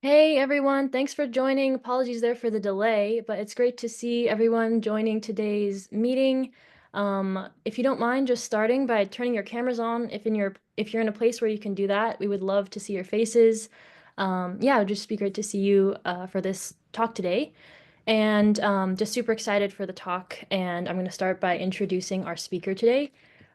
Hey everyone, thanks for joining. Apologies there for the delay, but it's great to see everyone joining today's meeting. If you don't mind just starting by turning your cameras on, if you're in a place where you can do that, we would love to see your faces. Yeah, it would just be great to see you for this talk today. And just super excited for the talk. And I'm going to start by introducing our speaker today.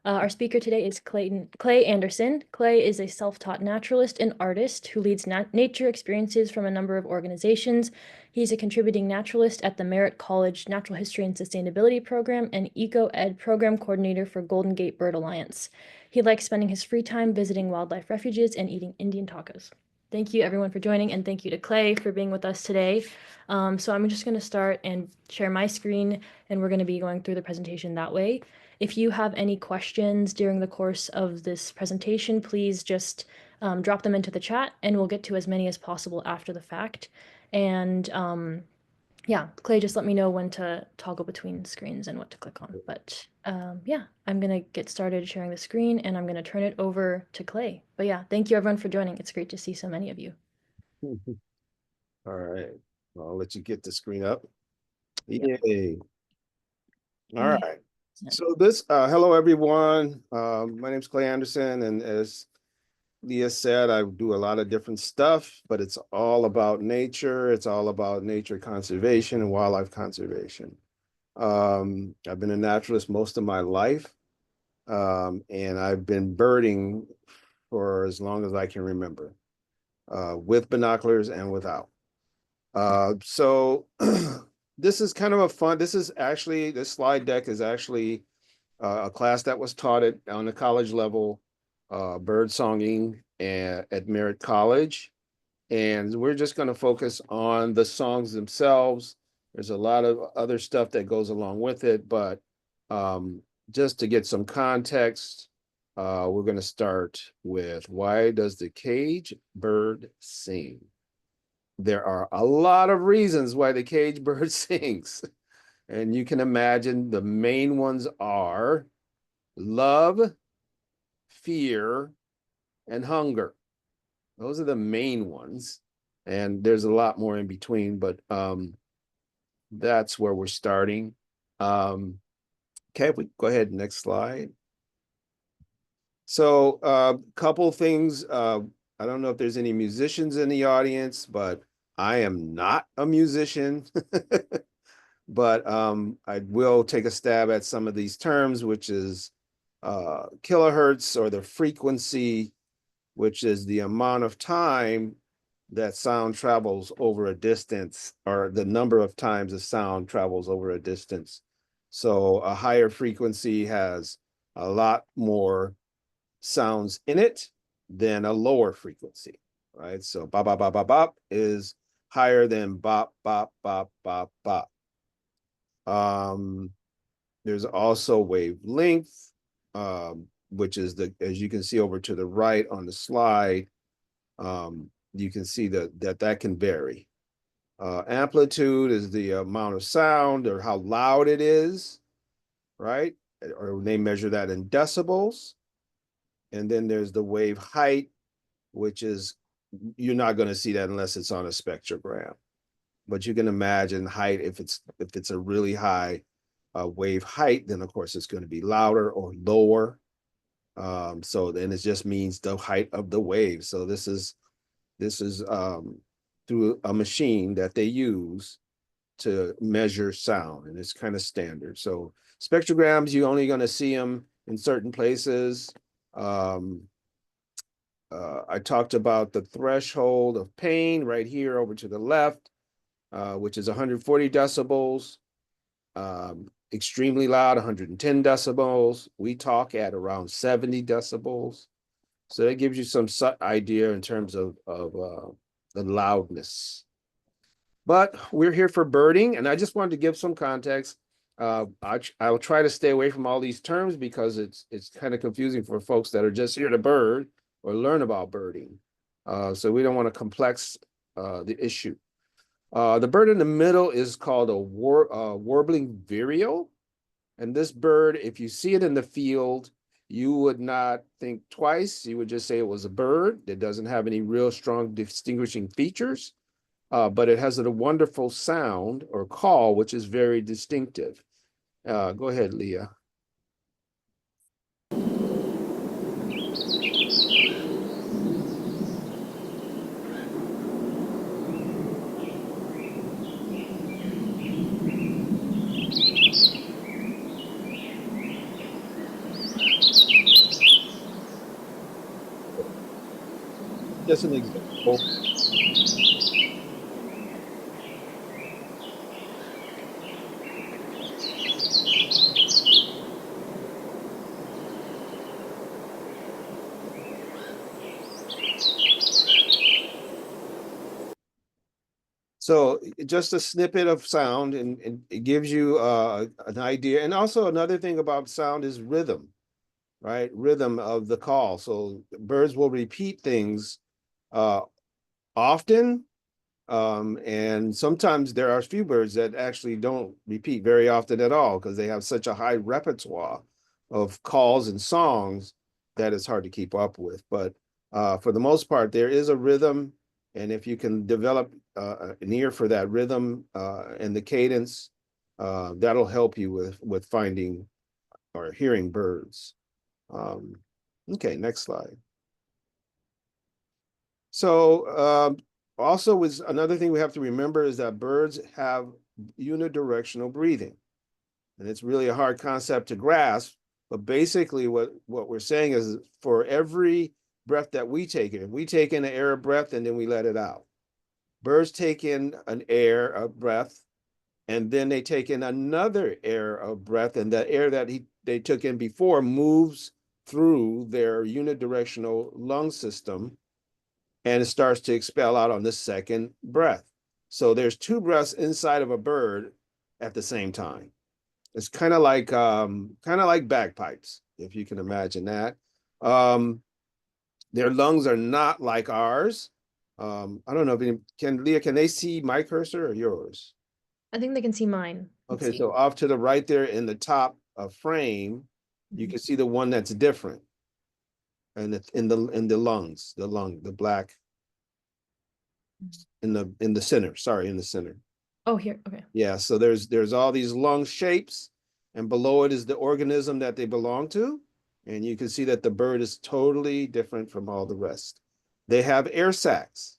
Our speaker today is Clay Anderson. Clay is a self-taught naturalist and artist who leads nature experiences from a number of organizations. He's a contributing naturalist at the Merritt College Natural History and Sustainability Program and Eco-Ed Program Coordinator for Golden Gate Bird Alliance. He likes spending his free time visiting wildlife refuges and eating Indian tacos. Thank you everyone for joining, and thank you to Clay for being with us today. So I'm just going to start and share my screen, and we're going to be going through the presentation that way. If you have any questions during the course of this presentation, please just drop them into the chat, and we'll get to as many as possible after the fact. And yeah, Clay, just let me know when to toggle between screens and what to click on. But yeah, I'm going to get started sharing the screen, and I'm going to turn it over to Clay. But yeah, thank you everyone for joining. It's great to see so many of you. All right. Well, I'll let you get the screen up. Yep. Yay. All Okay. right. So hello everyone. My name's Clay Anderson, and as Leah said, I do a lot of different stuff, but it's all about nature. It's all about nature conservation and wildlife conservation. I've been a naturalist most of my life, and I've been birding for as long as I can remember, with binoculars and without. So this is kind of a fun, this slide deck is actually a class that was taught on the college level, bird songing at Merritt College. And we're just going to focus on the songs themselves. There's a lot of other stuff that goes along with it, but just to get some context, we're going to start with, why does the cage bird sing? There are a lot of reasons why the cage bird sings. And you can imagine the main ones are love, fear, and hunger. Those are the main ones. And there's a lot more in between, but that's where we're starting. Okay, if we go ahead, next slide. So a couple things. I don't know if there's any musicians in the audience, but I am not a musician. But I will take a stab at some of these terms, which is kilohertz, or the frequency, which is the amount of time that sound travels over a distance, or the number of times the sound travels over a distance. So a higher frequency has a lot more sounds in it than a lower frequency, right? So bop, bop, bop, bop, bop is higher than bop, bop, bop, bop, bop. There's also wavelength, which is as you can see over to the right on the slide, you can see that can vary. Amplitude is the amount of sound, or how loud it is, right? Or they measure that in decibels. And then there's the wave height, which is, you're not going to see that unless it's on a spectrogram. But you can imagine height, if it's a really high wave height, then of course it's going to be louder or lower. So then it just means the height of the wave. So this is through a machine that they use to measure sound, and it's kind of standard. So spectrograms, you're only going to see them in certain places. I talked about the threshold of pain right here over to the left, which is 140 decibels. Extremely loud, 110 decibels. We talk at around 70 decibels. So that gives you some idea in terms of the loudness. But we're here for birding, and I just wanted to give some context. I will try to stay away from all these terms because it's kind of confusing for folks that are just here to bird or learn about birding. So we don't want to complex the issue. The bird in the middle is called a warbling vireo. And this bird, if you see it in the field, you would not think twice. You would just say it was a bird that doesn't have any real strong distinguishing features, but it has a wonderful sound or call, which is very distinctive. Go ahead, Leah. Just an example. So just a snippet of sound, and it gives you an idea. And also another thing about sound is rhythm, right? Rhythm of the call. So birds will repeat things uh, often. And sometimes there are a few birds that actually don't repeat very often at all because they have such a high repertoire of calls and songs that it's hard to keep up with. But for the most part, there is a rhythm. And if you can develop an ear for that rhythm and the cadence, that'll help you with finding or hearing birds. Um, okay, next slide. So also was another thing we have to remember is that birds have unidirectional breathing. And it's really a hard concept to grasp, but basically what we're saying is for every breath that we take in, we take in an air breath and then we let it out. Birds take in an air of breath and then they take in another air of breath, and the air that they took in before moves through their unidirectional lung system and it starts to expel out on the second breath. So there's two breaths inside of a bird at the same time. It's kind of like bagpipes, if you can imagine that. Um, their lungs are not like ours. I don't know if can Leah, can they see my cursor or yours? I think they can see mine. Let's Okay, see. so off to the right there in the top frame, you Mhm. can see the one that's different, and it's in the lungs, the black in the center. Sorry, in the center. Oh, here. Okay. Yeah, so there's all these lung shapes, and below it is the organism that they belong to, and you can see that the bird is totally different from all the rest. They have air sacs,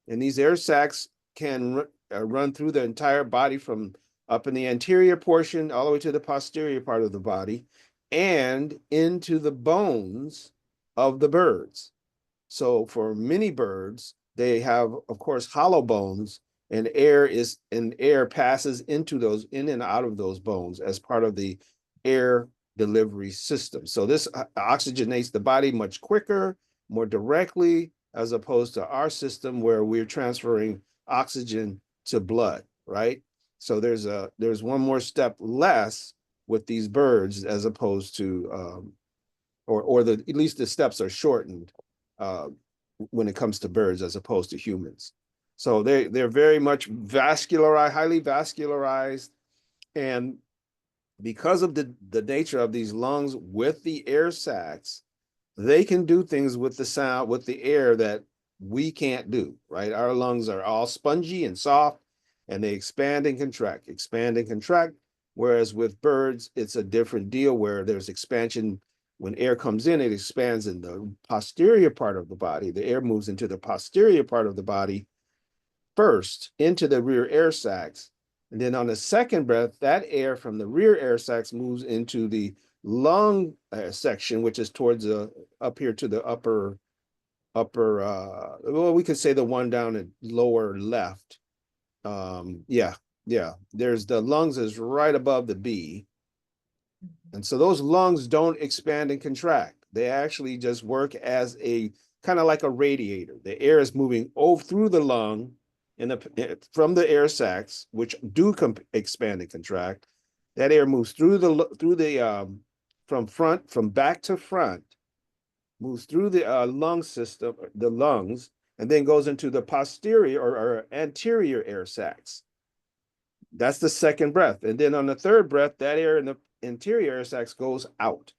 and these air sacs can run through the entire body from up in the anterior portion all the way to the posterior part of the body, and into the bones of the birds. So for many birds, they have, of course, hollow bones, and air passes into those in and out of those bones as part of the air delivery system. So this oxygenates the body much quicker, more directly, as opposed to our system where we're transferring oxygen to blood, right? So there's one more step less with these birds as opposed to or the at least the steps are shortened uh, when it comes to birds as opposed to humans. So they're very much vascularized, highly vascularized, and because of the nature of these lungs with the air sacs, they can do things with the sound, with the air that we can't do, right? Our lungs are all spongy and soft, and they expand and contract. Whereas with birds, it's a different deal where there's expansion. When air comes in, it expands in the posterior part of the body. The air moves into the posterior part of the body first into the rear air sacs. And then on the second breath, that air from the rear air sacs moves into the lung section, which is towards the up here to the upper well, we could say the one down at lower left. Yeah, yeah. There's the lungs is right above the B. And so those lungs don't expand and contract. They actually just work as a kind of like a radiator. The air is moving over through the lung from the air sacs, which do expand and contract. That air moves through the from back to front, moves through the lung system, the lungs, and then goes into the posterior or anterior air sacs. That's the second breath. And then on the third breath, that air in the interior air sacs goes out.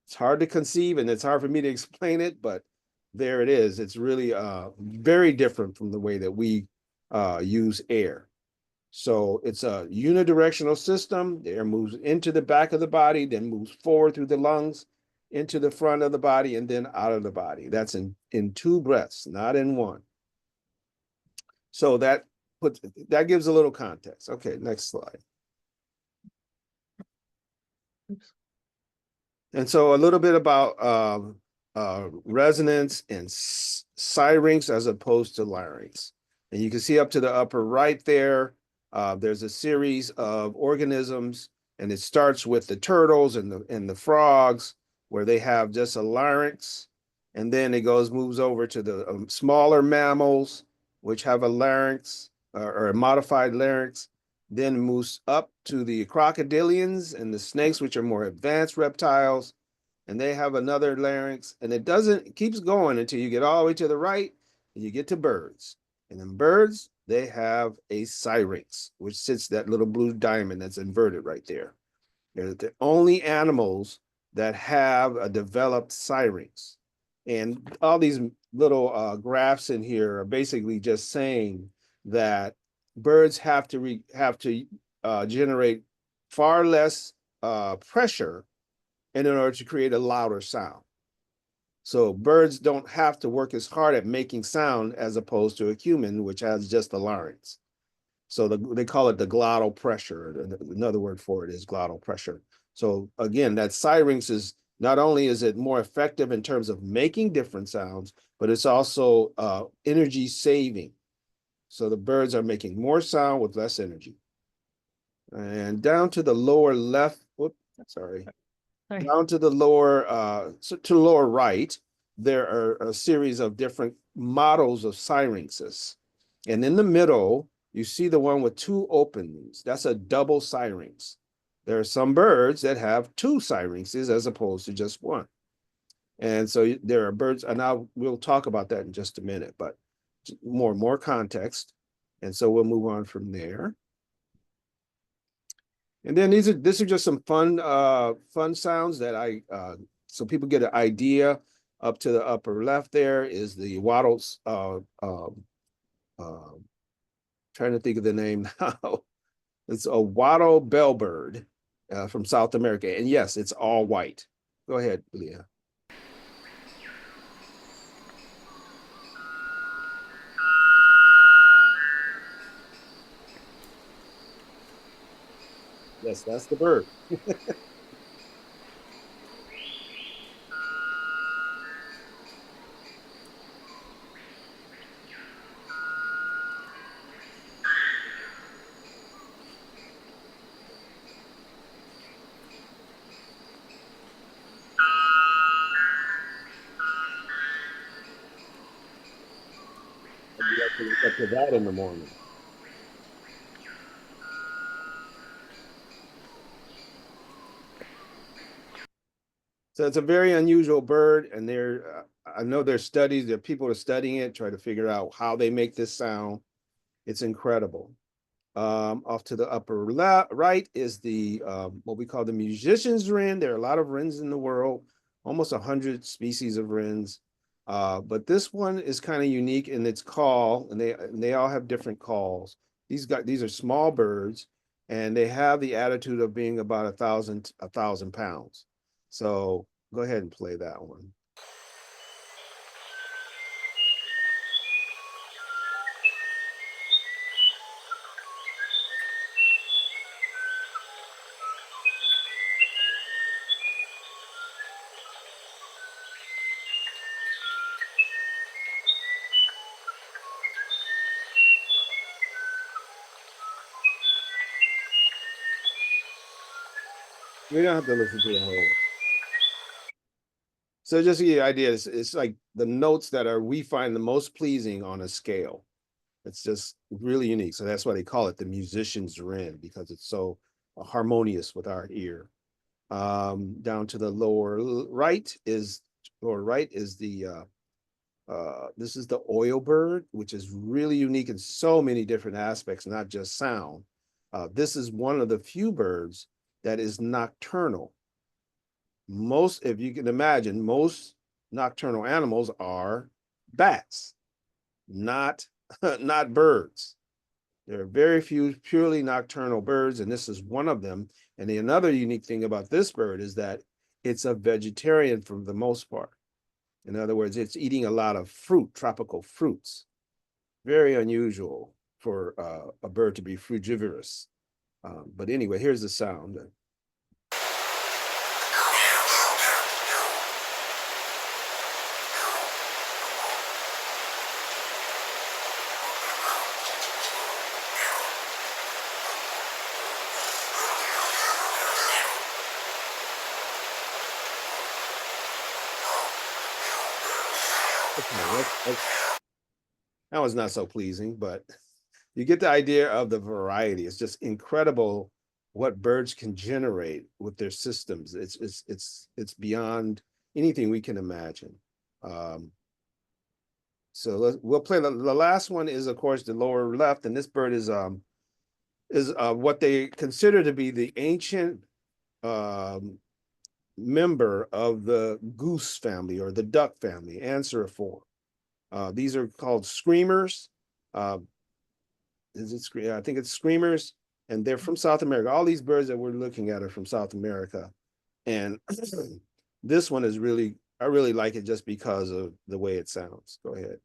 It's hard to conceive and it's hard for me to explain it, but there it is. It's really very different from the way that we use air. So it's a unidirectional system. The air moves into the back of the body, then moves forward through the lungs, into the front of the body, and then out of the body. That's in two breaths, not in one. So that gives a little context. Okay, next slide. Oops. And so a little bit about resonance and syrinx as opposed to larynx. And you can see up to the upper right there, there's a series of organisms, and it starts with the turtles and the frogs, where they have just a larynx, and then it moves over to the smaller mammals, which have a larynx or a modified larynx, then moves up to the crocodilians and the snakes, which are more advanced reptiles, and they have another larynx, and it keeps going until you get all the way to the right and you get to birds. And in birds, they have a syrinx, which sits that little blue diamond that's inverted right there. They're the only animals that have a developed syrinx. And all these little graphs in here are basically just saying that birds have to generate far less pressure in order to create a louder sound. So birds don't have to work as hard at making sound as opposed to a human, which has just the larynx. So they call it the glottal pressure. Another word for it is glottal pressure. So again, that syrinx is not only is it more effective in terms of making different sounds, but it's also energy saving. So the birds are making more sound with less energy. And down to the lower left, whoop, sorry, Sorry. down to the lower right, there are a series of different models of syrinxes. And in the middle, you see the one with two openings. That's a double syrinx. There are some birds that have two syrinxes as opposed to just one. And so there are birds, and we'll talk about that in just a minute, but more context. And so we'll move on from there. And then this are just some fun sounds that so people get an idea. Up to the upper left there is the wattles. Trying to think of the name now. It's a wattle bellbird from South America, and yes, it's all white. Go ahead, Leah. Yes, that's the bird. You have to wake up to that in the morning. So it's a very unusual bird, and I know there's studies, there are people that are studying it, try to figure out how they make this sound. It's incredible. Off to the upper right is the what we call the musician's wren. There are a lot of wrens in the world, almost 100 species of wrens. But this one is kind of unique in its call, and they all have different calls. These are small birds, and they have the attitude of being about a thousand pounds. So go ahead and play that one. We don't have to listen to the whole. So just to give you an idea, it's like the notes that we find the most pleasing on a scale. It's just really unique. So that's why they call it the musician's wren, because it's so harmonious with our ear. Down to the lower right is this is the oil bird, which is really unique in so many different aspects, not just sound. This is one of the few birds that is nocturnal. Most, if you can imagine, most nocturnal animals are bats, not not birds. There are very few purely nocturnal birds, and this is one of them. And another unique thing about this bird is that it's a vegetarian for the most part. In other words, it's eating a lot of fruit, tropical fruits. Very unusual for a bird to be frugivorous. But anyway, here's the sound. Okay, that was not so pleasing, but you get the idea of the variety. It's just incredible what birds can generate with their systems. It's beyond anything we can imagine. Um, so we'll play the last one is of course the lower left, and this bird is what they consider to be the ancient um, member of the goose family or the duck family, anseriform. These are called screamers. Uh, is it? I think it's screamers, and they're from South America. All these birds that we're looking at are from South America, and this one is really, I really like it just because of the way it sounds. Go ahead.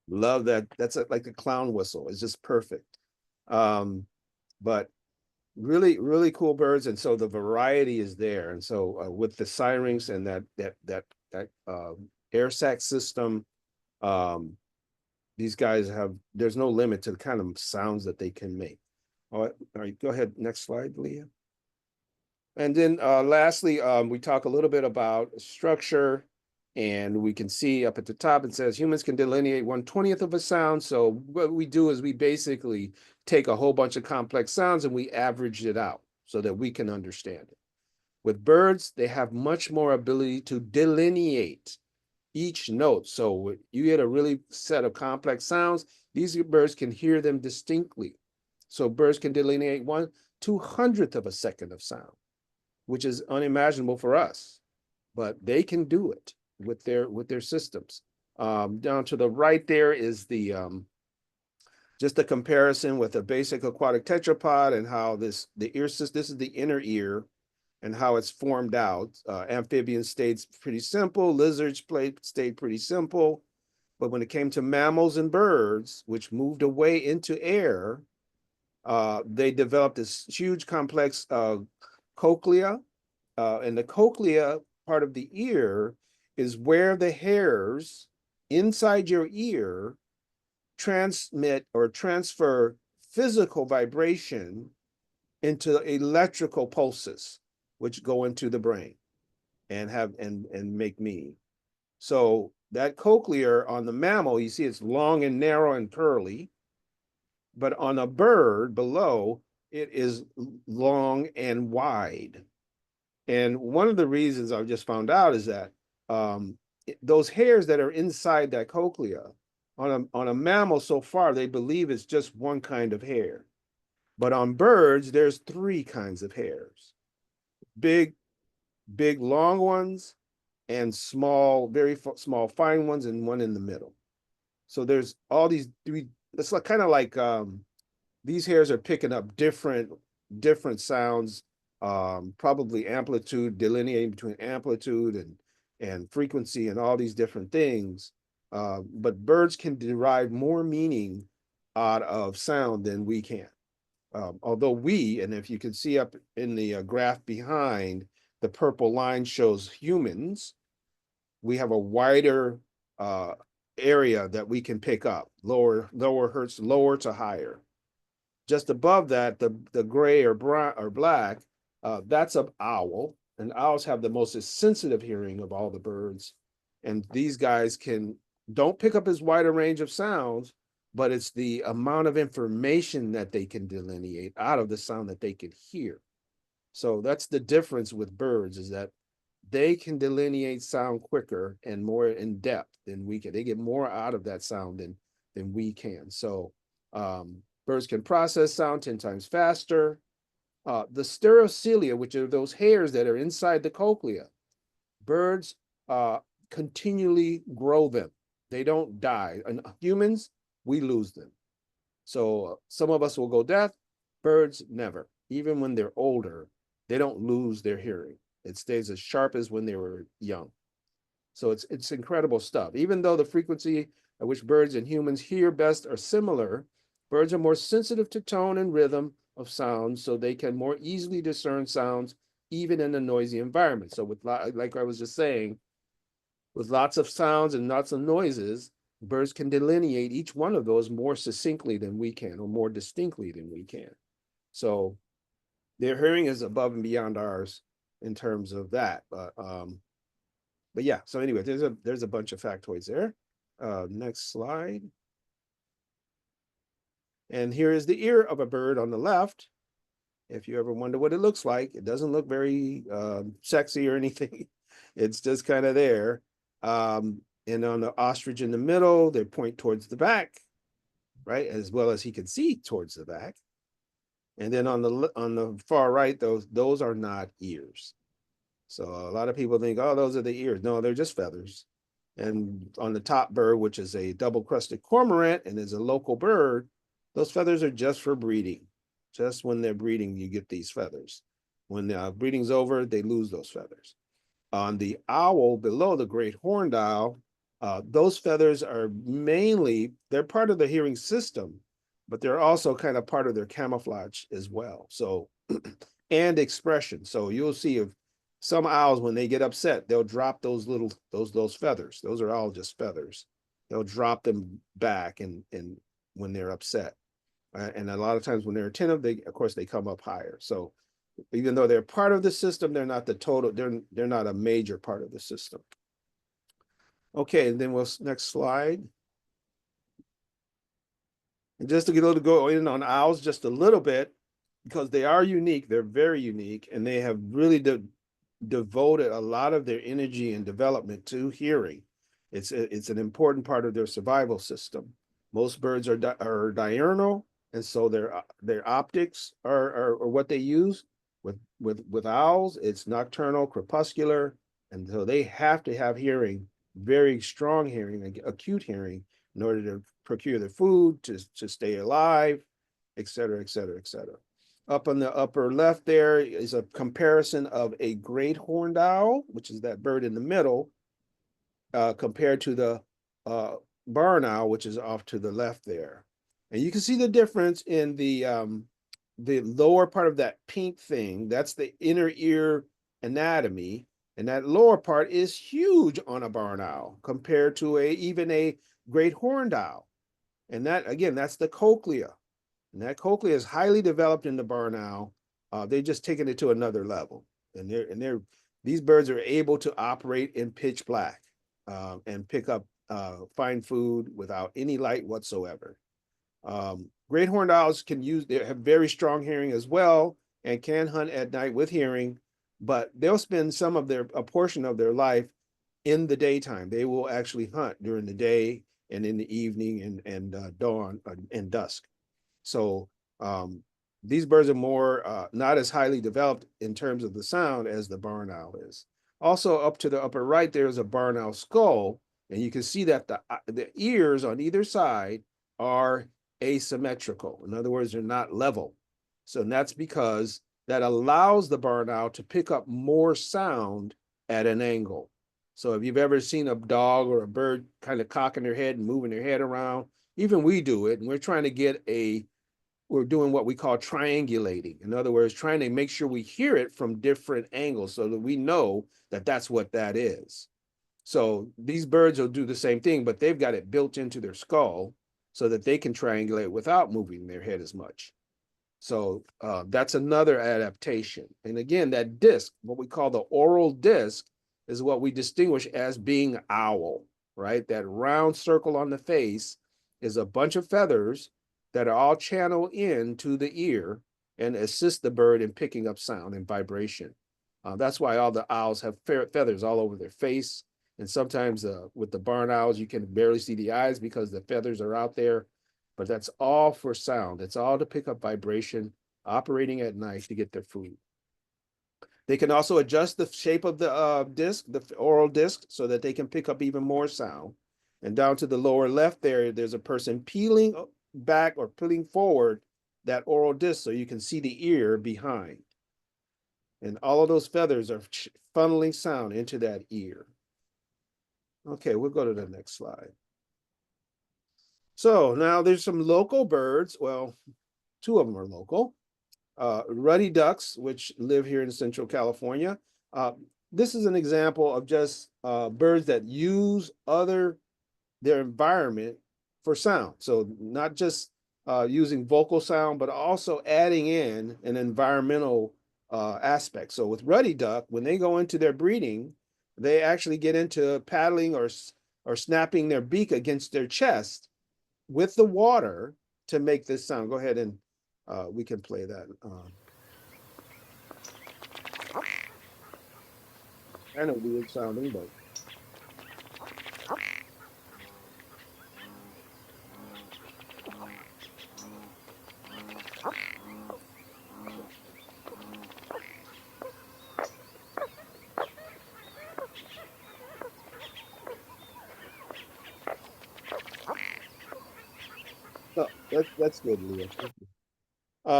Love that. That's like a clown whistle. It's just perfect. Um, but really, really cool birds, and so the variety is there. And so with the syrinx and that air sac system, um, these guys have. There's no limit to the kind of sounds that they can make. All right, go ahead. Next slide, Leah. And then lastly, we talk a little bit about structure, and we can see up at the top, it says humans can delineate 1/20th of a sound. So what we do is we basically take a whole bunch of complex sounds and we average it out so that we can understand it. With birds, they have much more ability to delineate each note. So you get a really set of complex sounds, these birds can hear them distinctly. So birds can delineate 1/200th of a second of sound, which is unimaginable for us, but they can do it with their systems. Down to the right there is the just a comparison with a basic aquatic tetrapod and how the ear system. This is the inner ear and how it's formed out. Amphibian stayed pretty simple. Lizards stayed pretty simple. But when it came to mammals and birds, which moved away into air, they developed this huge complex cochlea, and the cochlea part of the ear is where the hairs inside your ear transmit or transfer physical vibration into electrical pulses, which go into the brain and have and make meaning. So that cochlea on the mammal, you see it's long and narrow and curly, but on a bird below, it is long and wide. And one of the reasons I've just found out is that those hairs that are inside that cochlea on a mammal so far, they believe it's just one kind of hair. But on birds, there's three kinds of hairs: big, big, long ones, and small, very small, fine ones, and one in the middle. So there's all these three. It's like kind of like these hairs are picking up different sounds, probably amplitude, delineating between amplitude and frequency and all these different things. But birds can derive more meaning out of sound than we can. Although we, and if you can see up in the graph behind, the purple line shows humans, we have a wider area that we can pick up, lower hertz, lower to higher. Just above that, the gray or brown or black, that's an owl, and owls have the most sensitive hearing of all the birds. And these guys don't pick up as wide a range of sounds, but it's the amount of information that they can delineate out of the sound that they can hear. So that's the difference with birds, is that they can delineate sound quicker and more in depth than we can. They get more out of that sound than we can. So birds can process sound 10 times faster. The stereocilia, which are those hairs that are inside the cochlea, birds continually grow them. They don't die. And humans, we lose them. So some of us will go deaf. Birds never. Even when they're older, they don't lose their hearing. It stays as sharp as when they were young. So it's incredible stuff. Even though the frequency at which birds and humans hear best are similar, birds are more sensitive to tone and rhythm of sounds, so they can more easily discern sounds even in a noisy environment. So with like I was just saying, with lots of sounds and lots of noises, birds can delineate each one of those more succinctly than we can, or more distinctly than we can. So their hearing is above and beyond ours in terms of that. But yeah, so anyway, there's a bunch of factoids there. Next slide. And here is the ear of a bird on the left. If you ever wonder what it looks like, it doesn't look very sexy or anything. It's just kind of there. And on the ostrich in the middle, they point towards the back, right? As well as he can see towards the back. And then on the far right, those are not ears. So a lot of people think, oh, those are the ears. No, they're just feathers. And on the top bird, which is a double-crested cormorant and is a local bird, those feathers are just for breeding. Just when they're breeding, you get these feathers. When the breeding's over, they lose those feathers. On the owl below, the great horned owl, those feathers are mainly, they're part of the hearing system, but they're also kind of part of their camouflage as well. So, and expression. So you'll see if some owls, when they get upset, they'll drop those little, those feathers. Those are all just feathers. They'll drop them back and when they're upset. And a lot of times when they're attentive, of course, they come up higher. So even though they're part of the system, they're not the total, they're not a major part of the system. Okay, and then next slide. And just to get a little go in on owls just a little bit, because they are unique, they're very unique, and they have really devoted a lot of their energy and development to hearing. It's an important part of their survival system. Most birds are diurnal, and so their optics are what they use. With owls, it's nocturnal, crepuscular, and so they have to have hearing, very strong hearing, acute hearing, in order to procure their food, to stay alive, et cetera, et cetera, et cetera. Up on the upper left there is a comparison of a great horned owl, which is that bird in the middle, compared to the barn owl, which is off to the left there. And you can see the difference in the lower part of that pink thing. That's the inner ear anatomy. And that lower part is huge on a barn owl compared to even a great horned owl. And that, again, that's the cochlea. And that cochlea is highly developed in the barn owl. They've just taken it to another level. And these birds are able to operate in pitch black and pick up find food without any light whatsoever. Great horned owls they have very strong hearing as well and can hunt at night with hearing, but they'll spend a portion of their life in the daytime. They will actually hunt during the day and in the evening and dawn and dusk. So these birds are more not as highly developed in terms of the sound as the barn owl is. Also, up to the upper right, there's a barn owl skull, and you can see that the ears on either side are asymmetrical. In other words, they're not level. So that's because that allows the barn owl to pick up more sound at an angle. So if you've ever seen a dog or a bird kind of cocking their head and moving their head around, even we do it, and we're trying to we're doing what we call triangulating. In other words, trying to make sure we hear it from different angles so that we know that that's what that is. So these birds will do the same thing, but they've got it built into their skull so that they can triangulate without moving their head as much. So that's another adaptation. And again, that disc, what we call the oral disc, is what we distinguish as being owl, right? That round circle on the face is a bunch of feathers that are all channeled into the ear and assist the bird in picking up sound and vibration. That's why all the owls have feathers all over their face And sometimes with the barn owls, you can barely see the eyes because the feathers are out there. But that's all for sound. It's all to pick up vibration, operating at night to get their food. They can also adjust the shape of the disc, the oral disc, so that they can pick up even more sound. And down to the lower left there, there's a person peeling back or pulling forward that oral disc so you can see the ear behind. And all of those feathers are funneling sound into that ear. Okay, we'll go to the next slide. So now there's some local birds. Well, two of them are local. Ruddy ducks, which live here in Central California. Uh, this is an example of just birds that use their environment for sound. So not just using vocal sound, but also adding in an environmental aspect. So with ruddy duck, when they go into their breeding, they actually get into paddling or snapping their beak against their chest with the water to make this sound. Go ahead and we can play that. Kind of weird sounding, but no, that's good, Leah.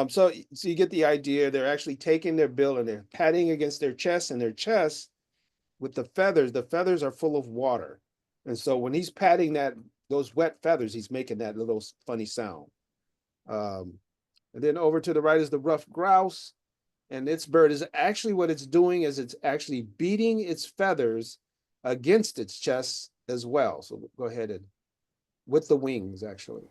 So you get the idea. They're actually taking their bill and they're patting against their chest, and their chest with the feathers are full of water. And so when he's patting those wet feathers, he's making that little funny sound. Um, and then over to the right is the rough grouse. And its bird is actually what it's doing is it's actually beating its feathers against its chest as well. So go ahead and with the wings, actually.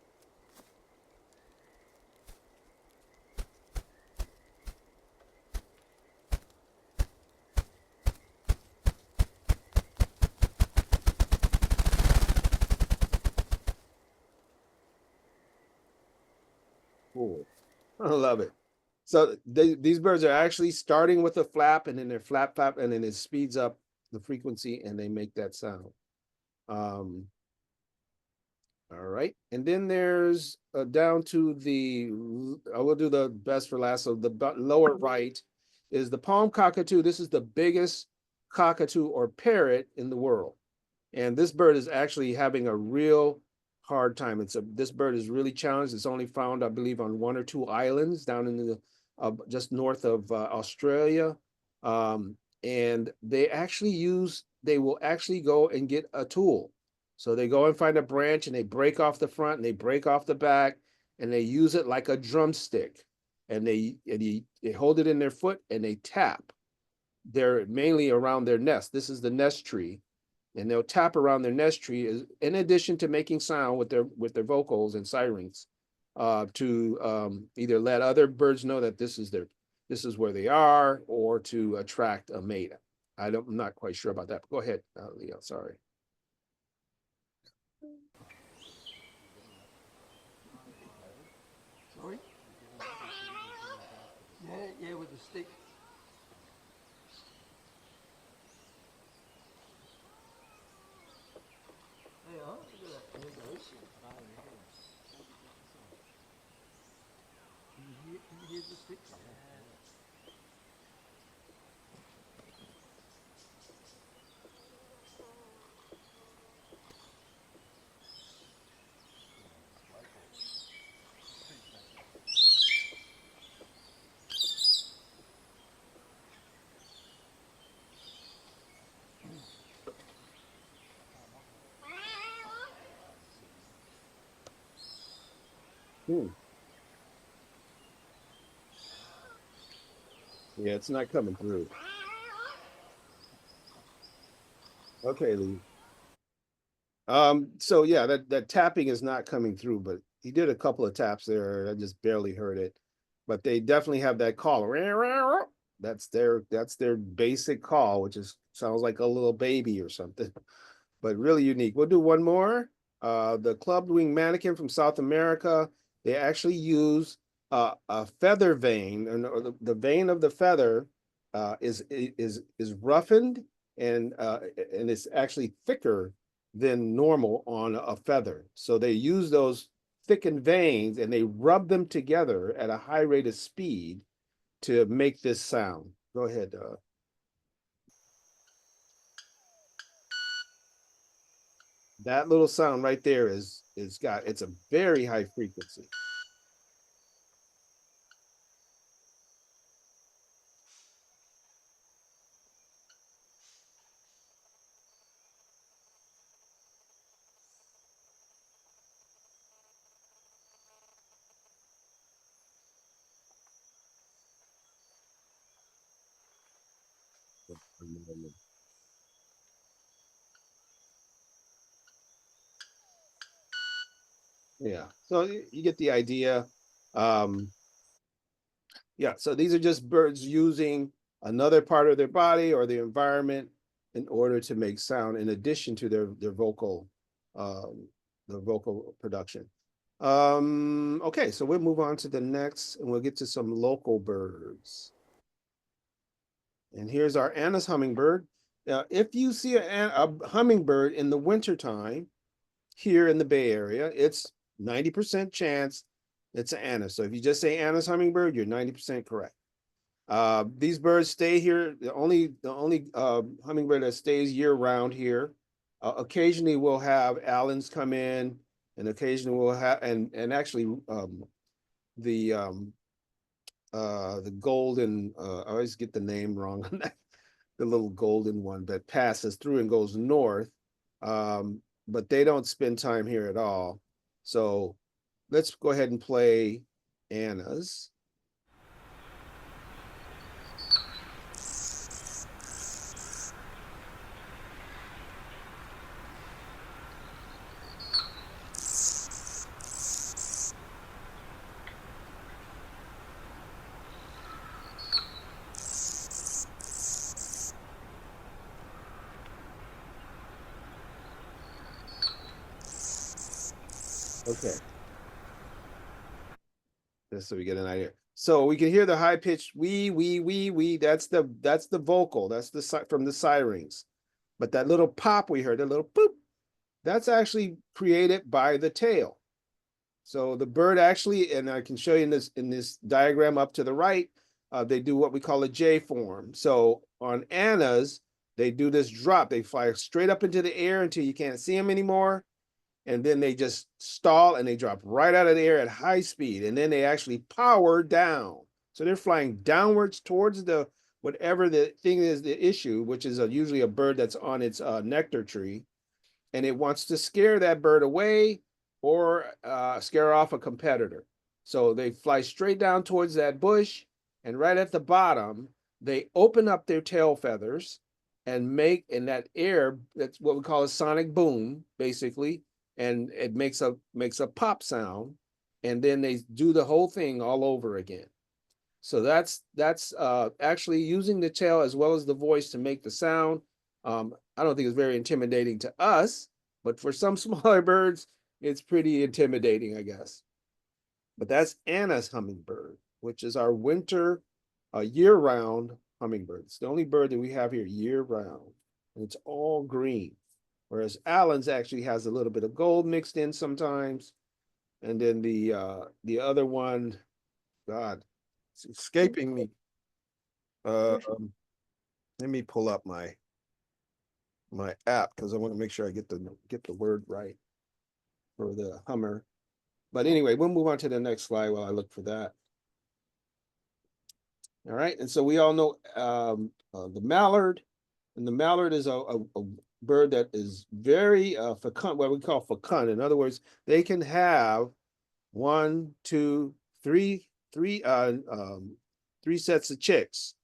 Cool. I love it. So these birds are actually starting with a flap, and then they're flap, flap, and then it speeds up the frequency and they make that sound. Um, all right. And then there's down to I will do the best for last. So the lower right is the palm cockatoo. This is the biggest cockatoo or parrot in the world. And this bird is actually having a real hard time. This bird is really challenged. It's only found, I believe, on one or two islands down in the just north of Australia. And they will actually go and get a tool. So they go and find a branch and they break off the front and they break off the back and they use it like a drumstick. And they hold it in their foot and they tap. They're mainly around their nest. This is the nest tree, and they'll tap around their nest tree in addition to making sound with their vocals and sirens to either let other birds know that this is where they are, or to attract a mate. I'm not quite sure about that. But go ahead, Leo. Sorry. Sorry? Yeah, with the stick. There you are. Look at that. There it goes. Can you hear the sticks? Hmm. Yeah, it's not coming through. Okay, Lee. So yeah, that tapping is not coming through, but he did a couple of taps there. I just barely heard it. But they definitely have that call. That's their basic call, which sounds like a little baby or something, but really unique. We'll do one more. The clubbed wing manakin from South America. They actually use a feather vein, or the vein of the feather is roughened and it's actually thicker than normal on a feather. So they use those thickened veins and they rub them together at a high rate of speed to make this sound. Go ahead. That little sound right there it's a very high frequency. Yeah, so you get the idea. Um, yeah, so these are just birds using another part of their body or the environment in order to make sound in addition to their um, vocal production. Okay, so we'll move on to the next and we'll get to some local birds. And here's our Anna's hummingbird. Now, if you see a hummingbird in the wintertime here in the Bay Area, it's 90% chance it's an Anna. So if you just say Anna's hummingbird, you're 90% correct. These birds stay here. The only hummingbird that stays year round here. Occasionally we'll have Allens come in, and occasionally we'll have and actually the the golden I always get the name wrong on that, the little golden one that passes through and goes north. But they don't spend time here at all. So let's go ahead and play Anna's. Okay. Just so we get an idea. So we can hear the high pitched wee. That's the vocal. That's the from the sirens. But that little pop we heard, that little boop, that's actually created by the tail. So the bird actually, and I can show you in this diagram up to the right, they do what we call a J form. So on Anna's, they do this drop. They fly straight up into the air until you can't see them anymore, and then they just stall and they drop right out of the air at high speed, and then they actually power down. So they're flying downwards towards the whatever the thing is, the issue, which is usually a bird that's on its nectar tree, and it wants to scare that bird away or scare off a competitor. So they fly straight down towards that bush, and right at the bottom, they open up their tail feathers and make in that air, that's what we call a sonic boom, basically, and it makes a pop sound, and then they do the whole thing all over again. So that's actually using the tail as well as the voice to make the sound. I don't think it's very intimidating to us, but for some smaller birds, it's pretty intimidating, I guess. But that's Anna's hummingbird, which is our winter, year-round hummingbird. It's the only bird that we have here year-round, and it's all green. Whereas Allen's actually has a little bit of gold mixed in sometimes, and then the other one, God, it's escaping me. Let me pull up my app because I want to make sure I get the word right for the Hummer. But anyway, we'll move on to the next slide while I look for that. All right, and so we all know the mallard, and the mallard is a bird that is very fecund, what we call fecund. In other words, they can have one, two, three sets of chicks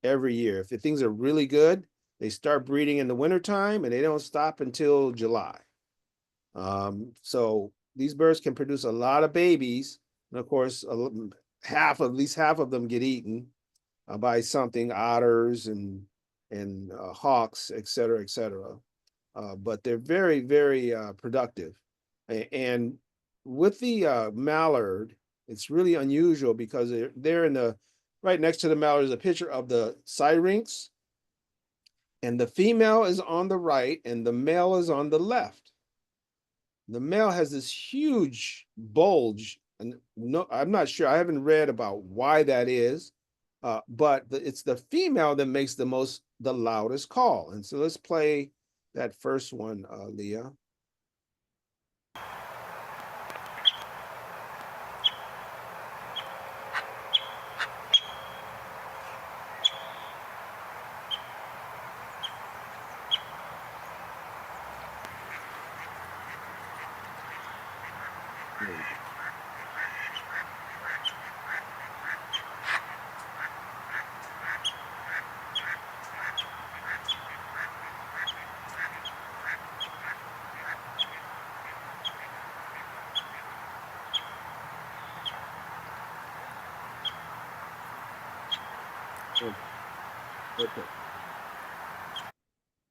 every year. If the things are really good, they start breeding in the wintertime and they don't stop until July. So these birds can produce a lot of babies. And of course, at least half of them get eaten by something, otters and hawks, et cetera, et cetera. But they're very, very productive. And with the mallard, it's really unusual because they're in the right next to the mallard is a picture of the syrinx. And the female is on the right and the male is on the left. The male has this huge bulge, and no, I'm not sure. I haven't read about why that is, but it's the female that makes the loudest call. And so let's play that first one, Leah. Okay.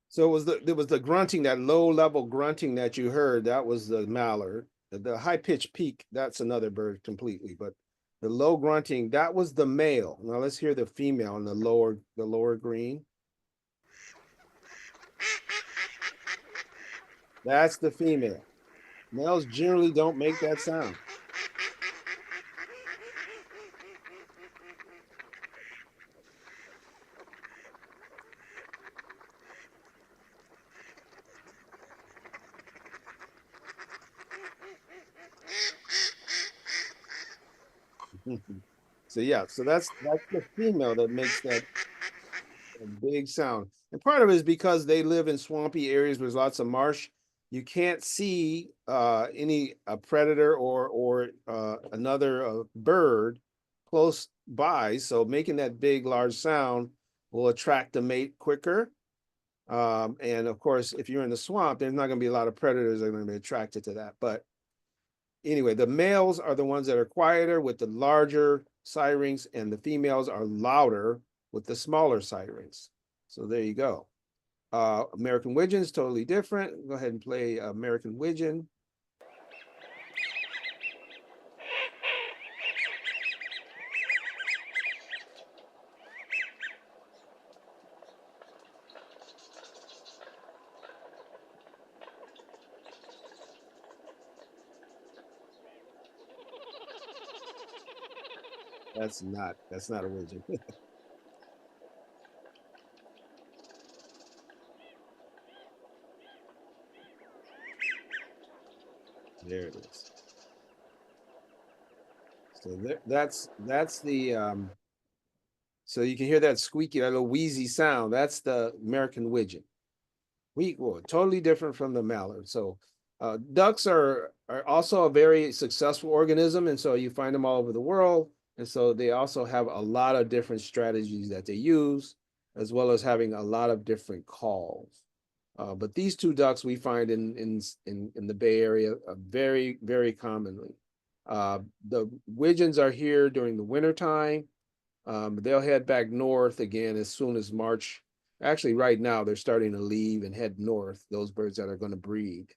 So it was the grunting, that low level grunting that you heard. That was the mallard. The high pitched peak, that's another bird completely. But the low grunting, that was the male. Now let's hear the female in the lower green. That's the female. Males generally don't make that sound. So yeah, so that's the female that makes that big sound. And part of it is because they live in swampy areas where there's lots of marsh. You can't see any predator or another bird close by. So making that big, large sound will attract the mate quicker. And of course, if you're in the swamp, there's not going to be a lot of predators that are going to be attracted to that. But anyway, the males are the ones that are quieter with the larger sirens, and the females are louder with the smaller sirens. So there you go. American Widgeon is totally different. Go ahead and play American Widgeon. That's not a widgeon. There it is. So that's the so you can hear that squeaky, that little wheezy sound. That's the American Widgeon. Well, totally different from the mallard. So ducks are also a very successful organism, and so you find them all over the world. And so they also have a lot of different strategies that they use, as well as having a lot of different calls. But these two ducks we find in the Bay Area very, very commonly. The widgeons are here during the wintertime. They'll head back north again as soon as March. Actually, right now, they're starting to leave and head north, those birds that are going to breed.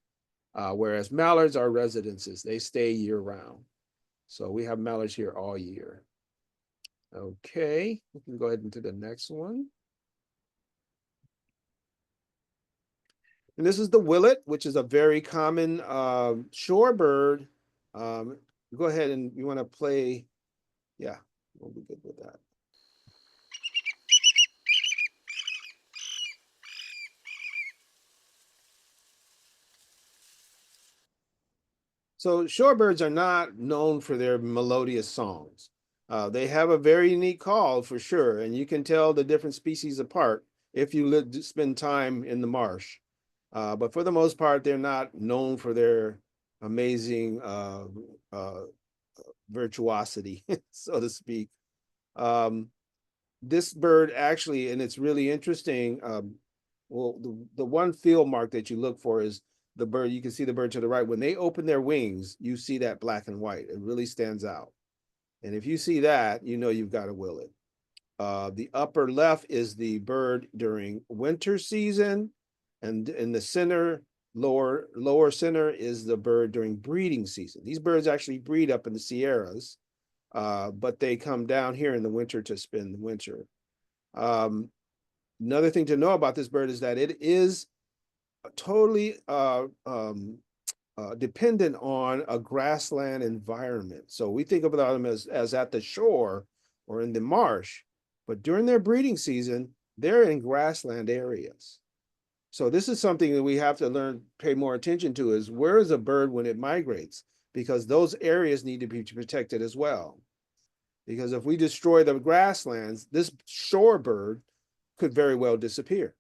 Whereas mallards are residences. They stay year round. So we have mallards here all year. Okay, we can go ahead into the next one. And this is the willet, which is a very common shorebird. Go ahead and you want to play. Yeah, we'll be good with that. So shorebirds are not known for their melodious songs. They have a very unique call for sure, and you can tell the different species apart if you spend time in the marsh. But for the most part, they're not known for their amazing virtuosity, so to speak. This bird actually, and it's really interesting. Well, the one field mark that you look for is the bird. You can see the bird to the right. When they open their wings, you see that black and white. It really stands out. And if you see that, you know you've got a willet. The upper left is the bird during winter season, and in the center, lower center is the bird during breeding season. These birds actually breed up in the Sierras, but they come down here in the winter to spend the winter. another thing to know about this bird is that it is totally dependent on a grassland environment. So we think about them as at the shore or in the marsh, but during their breeding season, they're in grassland areas. So this is something that we have to learn, pay more attention to, is where is a bird when it migrates? Because those areas need to be protected as well. Because if we destroy the grasslands, this shore bird could very well disappear.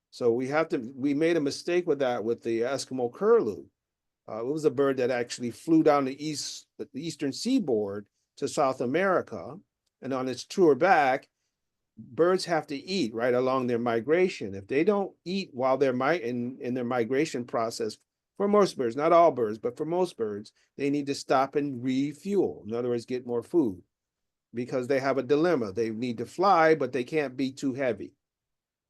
So we made a mistake with that with the Eskimo curlew. It was a bird that actually flew down the eastern seaboard to South America. And on its tour back, birds have to eat right along their migration. If they don't eat while they're in their migration process, for most birds, not all birds, but for most birds, they need to stop and refuel. In other words, get more food, because they have a dilemma. They need to fly, but they can't be too heavy.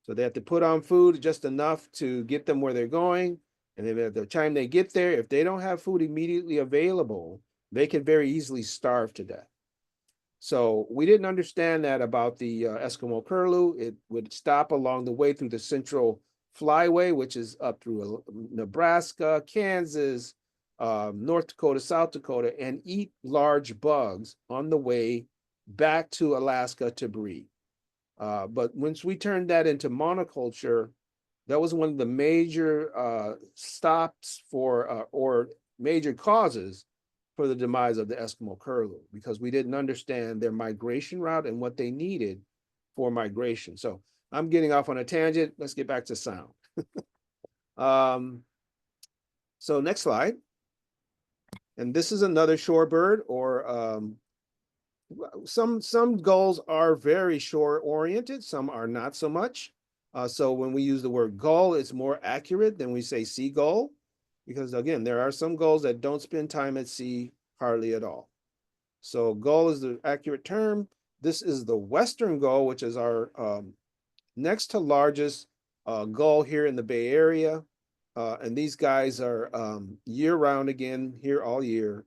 So they have to put on food just enough to get them where they're going. And then at the time they get there, if they don't have food immediately available, they can very easily starve to death. So we didn't understand that about the Eskimo curlew. It would stop along the way through the central flyway, which is up through Nebraska, Kansas, North Dakota, South Dakota, and eat large bugs on the way back to Alaska to breed. But once we turned that into monoculture, that was one of the major stops for or major causes for the demise of the Eskimo curlew, because we didn't understand their migration route and what they needed for migration. So I'm getting off on a tangent. Let's get back to sound. So next slide. And this is another shorebird, or some gulls are very shore oriented, some are not so much. So when we use the word gull, it's more accurate than we say seagull, because again, there are some gulls that don't spend time at sea hardly at all. So gull is the accurate term. This is the western gull, which is our next to largest gull here in the Bay Area. And these guys are year round, again, here all year,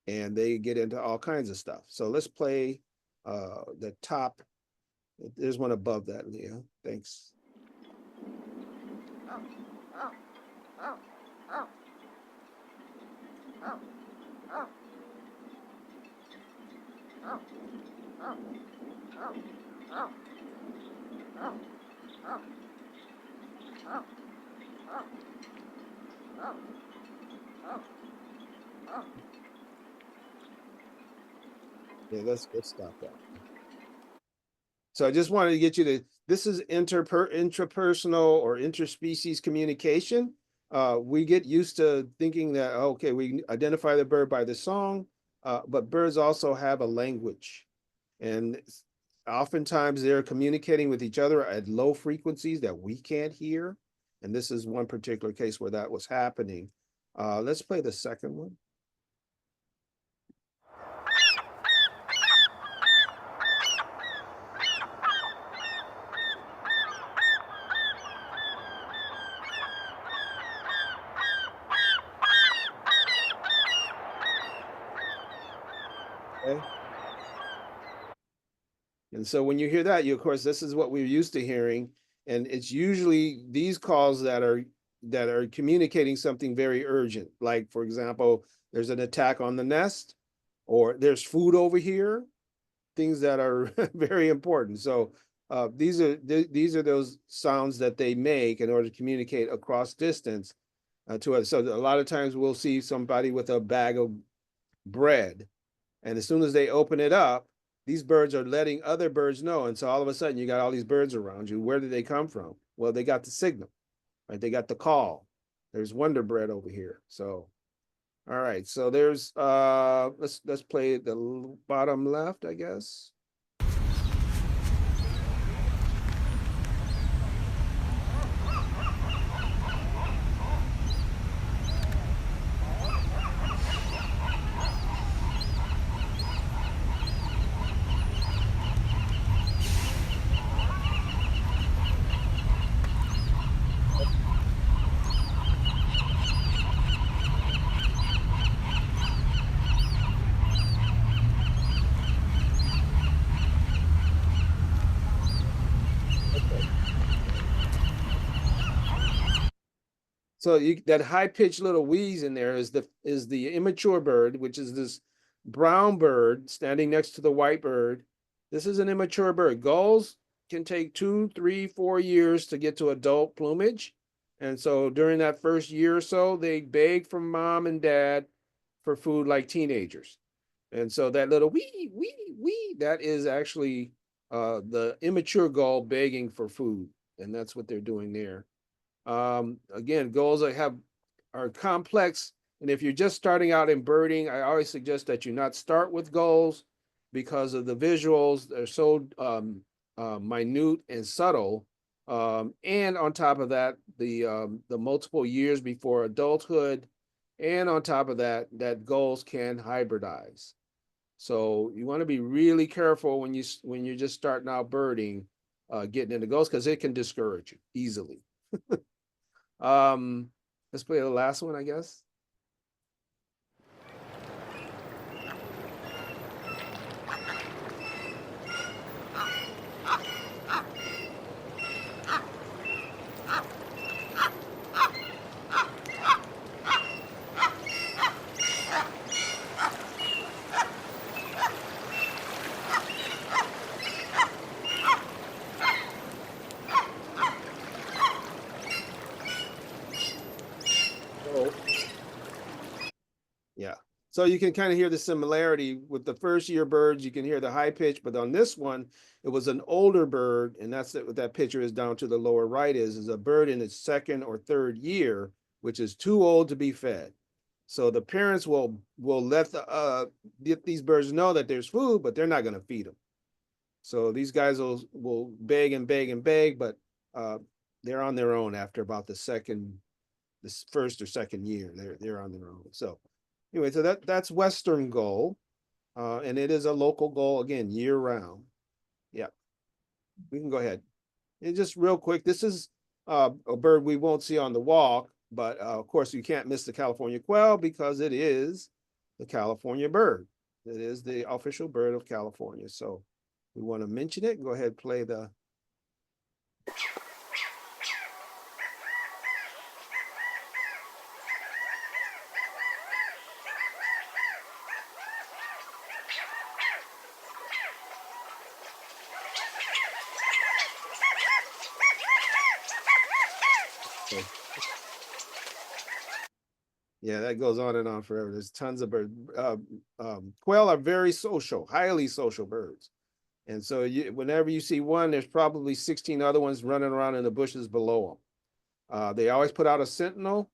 and they get into all kinds of stuff. So let's play the top. There's one above that, Leah. Thanks. Yeah, let's stop that. So I just wanted to get you to, this is intrapersonal or interspecies communication. We get used to thinking that, okay, we identify the bird by the song, but birds also have a language. And oftentimes they're communicating with each other at low frequencies that we can't hear. And this is one particular case where that was happening. Let's play the second one. Okay. And so when you hear that, of course, this is what we're used to hearing. And it's usually these calls that are communicating something very urgent. Like, for example, there's an attack on the nest, or there's food over here, things that are very important. So these are those sounds that they make in order to communicate across distance to us. So a lot of times we'll see somebody with a bag of bread, and as soon as they open it up, these birds are letting other birds know. And so all of a sudden you got all these birds around you. Where did they come from? Well, they got the signal, right? They got the call. There's Wonder Bread over here. So, all right. So there's, let's play the bottom left, I guess. So that high-pitched little wheeze in there is the immature bird, which is this brown bird standing next to the white bird. This is an immature bird. Gulls can take 2, 3, 4 years to get to adult plumage. And so during that first year or so, they beg from mom and dad for food like teenagers. And so that little wee, wee, wee, that is actually the immature gull begging for food. And that's what they're doing there. Again, goals are complex. And if you're just starting out in birding, I always suggest that you not start with goals because of the visuals. They're so minute and subtle. And on top of that, the multiple years before adulthood, and on top of that, that goals can hybridize. So you want to be really careful when you're just starting out birding, getting into goals, because it can discourage you easily. Let's play the last one, I guess. Yeah. So you can kind of hear the similarity with the first year birds. You can hear the high pitch, but on this one, it was an older bird, and that's what that picture is down to the lower right is a bird in its second or third year, which is too old to be fed. So the parents will let these birds know that there's food, but they're not going to feed them. So these guys will beg and beg and beg, but they're on their own after about this first or second year. They're on their own. So anyway, so that's Western gull, and it is a local gull again, year round. Yeah, we can go ahead. And just real quick, this is a bird we won't see on the walk, but of course you can't miss the California quail because it is the California bird. It is the official bird of California. So we want to mention it. Go ahead, play the. Yeah, that goes on and on forever. There's tons of birds. Quail are very social, highly social birds. And so whenever you see one, there's probably 16 other ones running around in the bushes below them. They always put out a sentinel,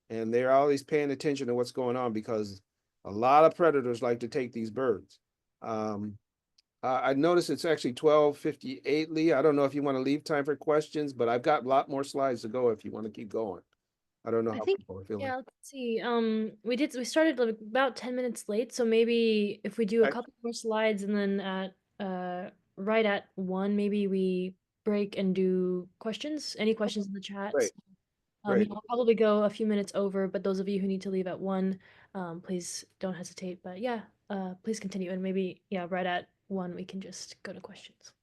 and they're always paying attention to what's going on because a lot of predators like to take these birds. I noticed it's actually 12:58, Lee. I don't know if you want to leave time for questions, but I've got a lot more slides to go if you want to keep going. I don't know I how think, people are feeling. yeah, let's see. We started like about 10 minutes late, so maybe if we do a Okay, couple more slides and then right at 1, maybe we break and do questions. Any questions in the chat? great, great. I'll probably go a few minutes over, but those of you who need to leave at 1, please don't hesitate. But yeah, please continue, and maybe yeah, right at 1 we can just go to questions.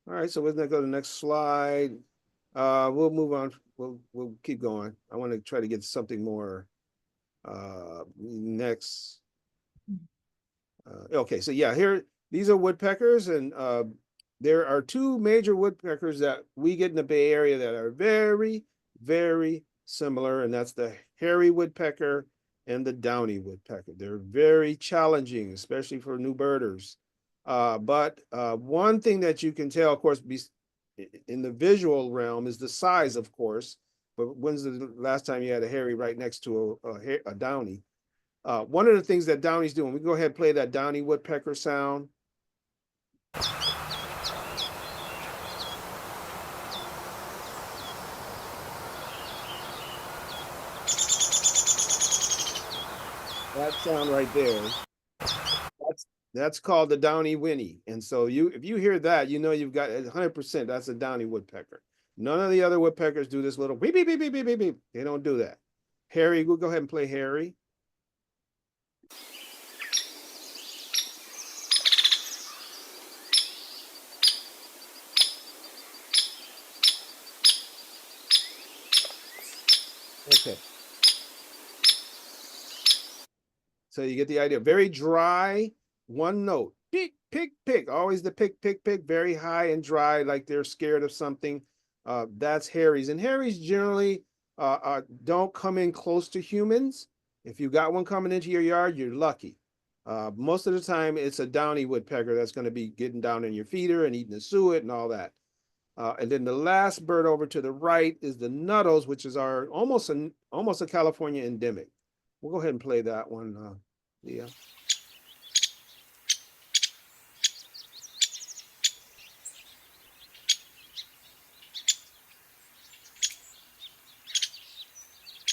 All right, so we're gonna go to the next slide. We'll move on. We'll keep going. I want to try to get something more next. Okay, so yeah, here these are woodpeckers, and there are two major woodpeckers that we get in the Bay Area that are very, very similar, and that's the hairy woodpecker and the downy woodpecker. They're very challenging, especially for new birders. But one thing that you can tell, of course, in the visual realm is the size, of course. But when's the last time you had a hairy right next to a downy? One of the things that Downey's doing, we go ahead and play that Downey woodpecker sound. That sound right there. That's called the Downy whinny. And so if you hear that, you know you've got 100%. That's a Downy woodpecker. None of the other woodpeckers do this little beep beep beep beep beep beep beep. They don't do that. Harry, we'll go ahead and play Harry. Okay. So you get the idea. Very dry, one note. Pick, pick, pick. Always the pick, pick, pick. Very high and dry, like they're scared of something. That's Harry's. And Harry's generally don't come in close to humans. If you got one coming into your yard, you're lucky. Most of the time, it's a downy woodpecker that's going to be getting down in your feeder and eating the suet and all that. And then the last bird over to the right is the nuttles, which is our almost a California endemic. We'll go ahead and play that one, Leah.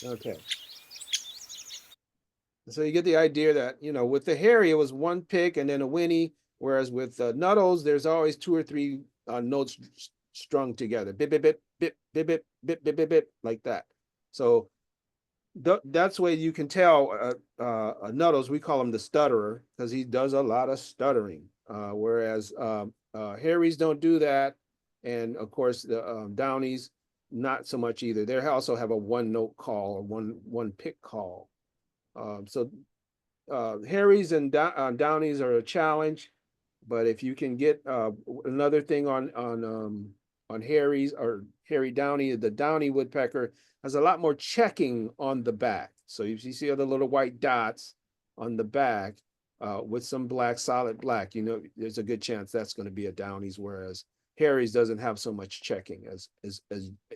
Okay. So you get the idea that, with the hairy, it was one pick and then a whinny, whereas with nuttles, there's always two or three notes strung together. Bip, bip, bip, bip, bip, bip, bip, bip, bip, bip, like that. So that's where you can tell Nuttles, we call him the stutterer because he does a lot of stuttering, whereas Harry's don't do that. And of course, the Downies, not so much either. They also have a one note call or one pick call. So Harry's and Downies are a challenge, but if you can get another thing on Harry's or Harry Downey, the Downey woodpecker has a lot more checking on the back. So if you see other little white dots on the back with some black, solid black, there's a good chance that's going to be a Downey's, whereas Harry's doesn't have so much checking as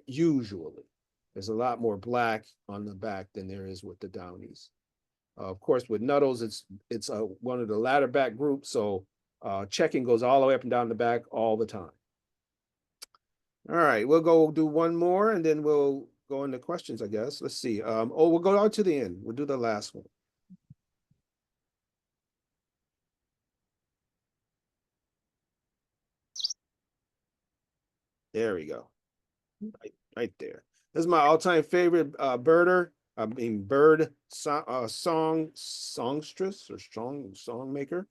usually. There's a lot more black on the back than there is with the Downies. Of course, with Nuttles, it's one of the ladder back groups, so checking goes all the way up and down the back all the time. All right, we'll go do one more and then we'll go into questions, I guess. Let's see. We'll go on to the end. We'll do the last one. There we go. Right there. This is my all-time favorite birder. Bird songstress or song maker.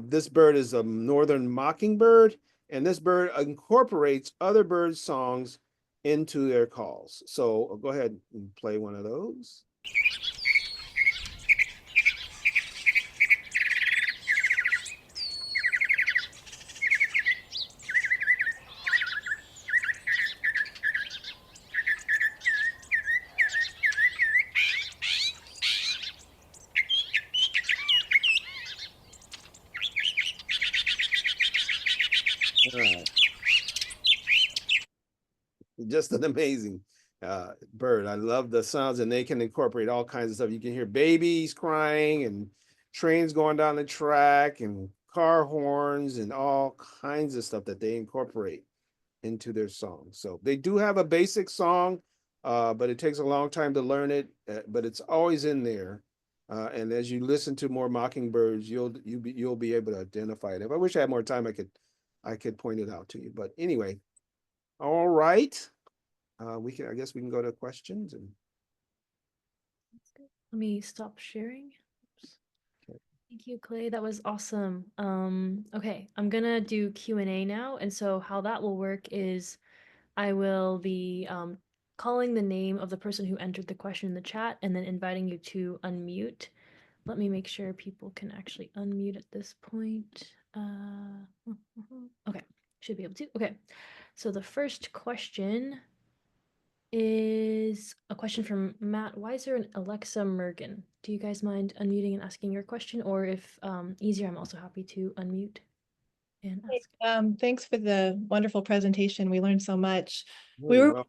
This bird is a northern mockingbird, and this bird incorporates other birds' songs into their calls. So I'll go ahead and play one of those. All right. Just an amazing bird. I love the sounds, and they can incorporate all kinds of stuff. You can hear babies crying and trains going down the track and car horns and all kinds of stuff that they incorporate into their songs. So they do have a basic song, but it takes a long time to learn it, but it's always in there. And as you listen to more mockingbirds, you'll be able to identify it. If I wish I had more time, I could point it out to you. But anyway, all right. I guess we can go to questions and Let me stop sharing. Oops. okay. Thank you, Clay. That was awesome. Okay, I'm gonna do Q&A now. And so how that will work is I will be calling the name of the person who entered the question in the chat and then inviting you to unmute. Let me make sure people can actually unmute at this point. Okay, should be able to. Okay, so the first question is a question from Matt Weiser and Alexa Mergen. Do you guys mind unmuting and asking your question? Or if easier, I'm also happy to unmute and ask. Thanks for the wonderful presentation. We learned so much. We Very were well.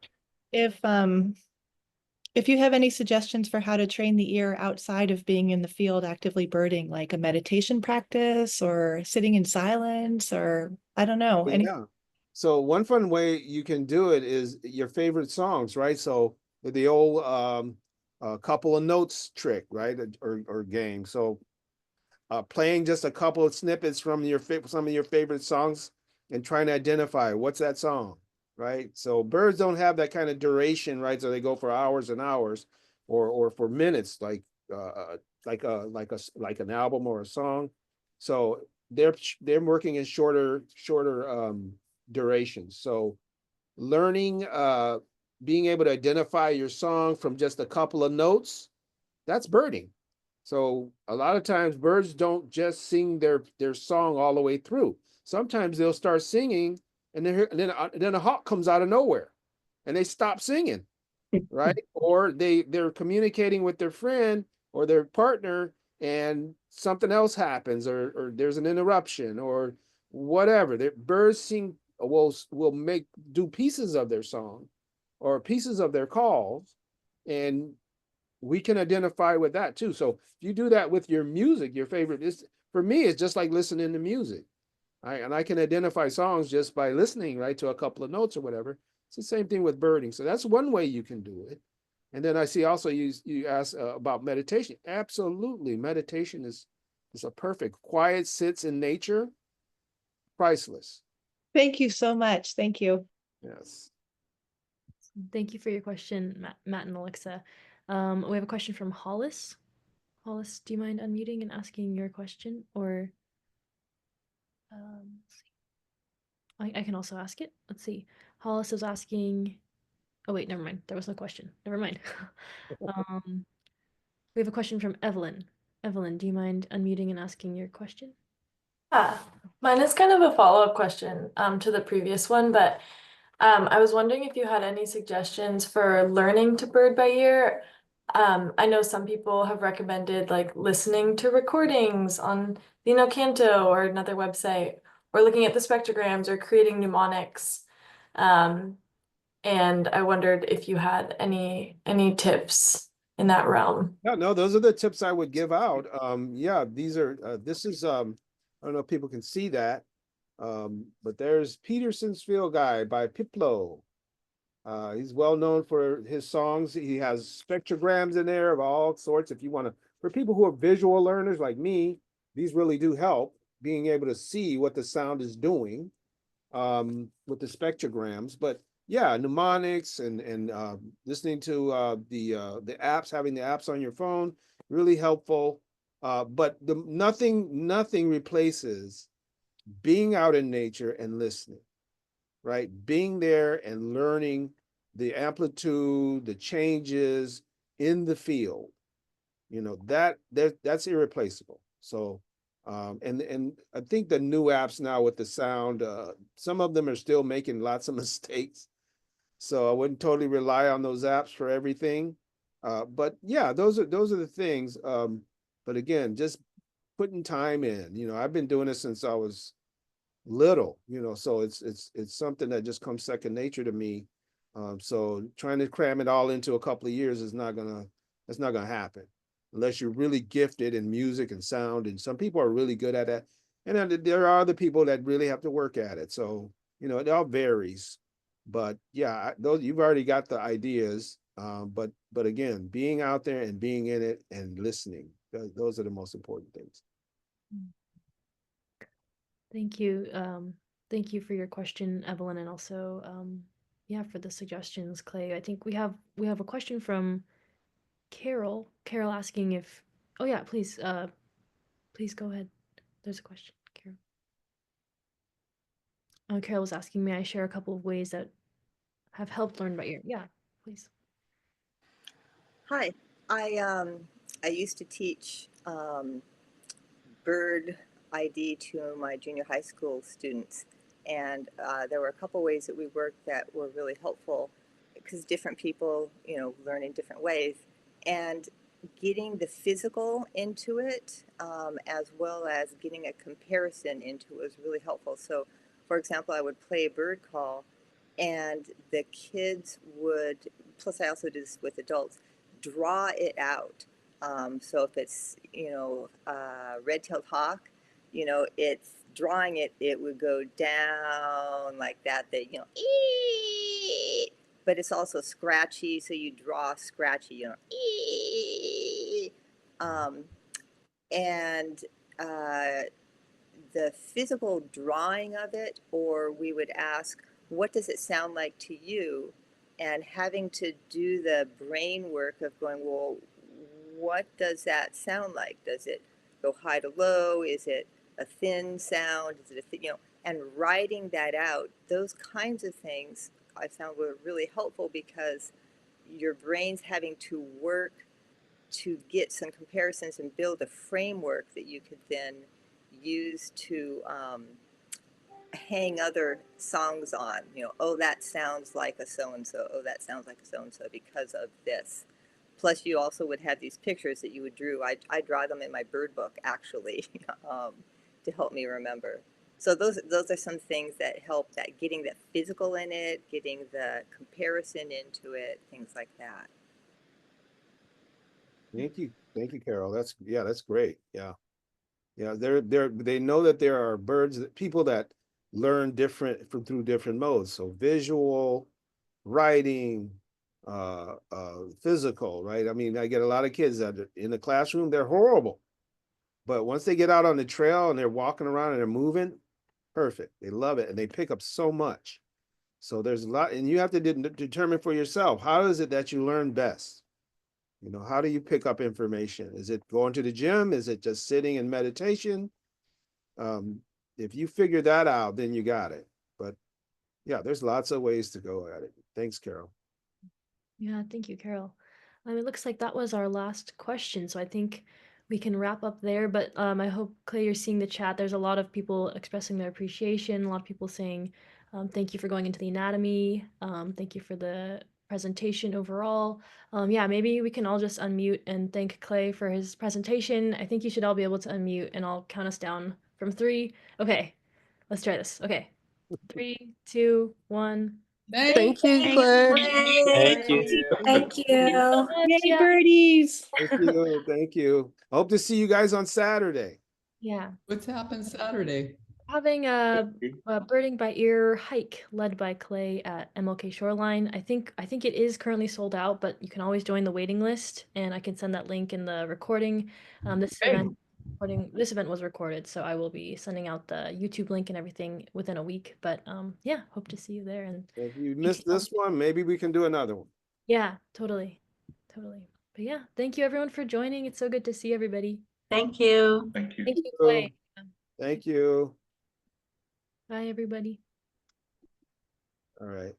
if you have any suggestions for how to train the ear outside of being in the field actively birding, like a meditation practice or sitting in silence, or I don't know. Yeah. So one fun way you can do it is your favorite songs, right? So the old couple of notes trick, right? Or game. So playing just a couple of snippets from some of your favorite songs and trying to identify what's that song, right? So birds don't have that kind of duration, right? So they go for hours and hours, or for minutes, like an album or a song. So they're working in shorter durations. So learning being able to identify your song from just a couple of notes, that's birding. So a lot of times birds don't just sing their song all the way through. Sometimes they'll start singing and then a hawk comes out of nowhere and they stop singing, right? Or they're communicating with their friend or their partner and something else happens or there's an interruption or whatever. The birds sing will make do pieces of their song or pieces of their calls, and we can identify with that too. So if you do that with your music, your favorite is for me, it's just like listening to music. And I can identify songs just by listening, right, to a couple of notes or whatever. It's the same thing with birding. So that's one way you can do it. And then I see also you ask about meditation. Absolutely, meditation is a perfect. Quiet sits in nature, priceless. Thank you so much. Thank you. Yes. Thank you for your question, Matt and Alexa. We have a question from Hollis. Hollis, do you mind unmuting and asking your question? Or let's see. I can also ask it. Let's see. Hollis is asking. Oh wait, never mind. There was no question. Never mind. We have a question from Evelyn. Evelyn, do you mind unmuting and asking your question? Yeah, mine is kind of a follow-up question to the previous one, but I was wondering if you had any suggestions for learning to bird by ear. I know some people have recommended like listening to recordings on the Canto or another website, or looking at the spectrograms or creating mnemonics. And I wondered if you had any tips in that realm. Yeah, no, those are the tips I would give out. Yeah, these are this is I don't know if people can see that. But there's Peterson's Field Guide by Piplo. He's well known for his songs. He has spectrograms in there of all sorts. If you want to, for people who are visual learners like me, these really do help being able to see what the sound is doing with the spectrograms. But yeah, mnemonics and listening to the apps, having the apps on your phone, really helpful. But nothing replaces being out in nature and listening, right? Being there and learning the amplitude, the changes in the field, that's irreplaceable. So, and I think the new apps now with the sound, some of them are still making lots of mistakes. So I wouldn't totally rely on those apps for everything. But yeah, those are the things. But again, just putting time in. I've been doing this since I was little, so it's something that just comes second nature to me. So trying to cram it all into a couple of years is that's not gonna happen unless you're really gifted in music and sound. And some people are really good at that, and then there are other people that really have to work at it. So it all varies. But yeah, those you've already got the ideas. But again, being out there and being in it and listening, those are the most important things. Thank you. Thank you for your question, Evelyn, and also yeah, for the suggestions, Clay. I think we have a question from Carol. Carol asking if oh yeah, please go ahead. There's a question, Carol. Carol was asking, may I share a couple of ways that have helped learn by ear? Yeah, please. Hi, I used to teach bird ID to my junior high school students, and there were a couple ways that we worked that were really helpful because different people, learn in different ways, and getting the physical into it as well as getting a comparison into it was really helpful. So, for example, I would play a bird call, and the kids would. Plus, I also do this with adults draw it out. So if it's, red-tailed hawk, it's drawing it, it would go down like that, ee! But it's also scratchy, so you draw scratchy, ee! And the physical drawing of it, or we would ask, what does it sound like to you? And having to do the brain work of going, well, what does that sound like? Does it go high to low? Is it a thin sound? Is it a thin, and writing that out, those kinds of things I found were really helpful because your brain's having to work to get some comparisons and build a framework that you could then use to hang other songs on. You know, oh, that sounds like a so-and-so. Oh, that sounds like a so-and-so because of this. Plus, you also would have these pictures that you would draw. I draw them in my bird book, actually, to help me remember. So those are some things that help, that getting that physical in it, getting the comparison into it, things like that. Thank you, Carol. That's great. Yeah. Yeah, they know that there are birds, people that learn different through different modes. So visual, writing, physical, right? I mean, I get a lot of kids that are in the classroom, they're horrible. But once they get out on the trail and they're walking around and they're moving, perfect. They love it and they pick up so much. So there's a lot, and you have to determine for yourself, how is it that you learn best? You know, how do you pick up information? Is it going to the gym? Is it just sitting in meditation? If you figure that out, then you got it. But yeah, there's lots of ways to go at it. Thanks, Carol. Yeah, thank you, Carol. It looks like that was our last question, so I think we can wrap up there. But I hope, Clay, you're seeing the chat. There's a lot of people expressing their appreciation, a lot of people saying thank you for going into the anatomy, thank you for the presentation overall. Yeah, maybe we can all just unmute and thank Clay for his presentation. I think you should all be able to unmute, and I'll count us down from 3. Okay, let's try this. Okay, 3, 2, 1. Thank you, Claire. Thank you. Thank Thank you so you. much. Yay, Yeah. birdies! Thank you. Thank you. Hope to see you guys on Saturday. Yeah. What's happened Saturday? Having a birding by ear hike led by Clay at MLK Shoreline. I think it is currently sold out, but you can always join the waiting list, and I can send that link in the recording. Hey. This event was recorded, so I will be sending out the YouTube link and everything within a week. But yeah, hope to see you there. And If you thanks missed again. this one, maybe we can do another one. Yeah, totally, totally. But yeah, thank you everyone for joining. It's so good to see everybody. Thank you. Thank you, Clay. Thank you. Bye, everybody. All right.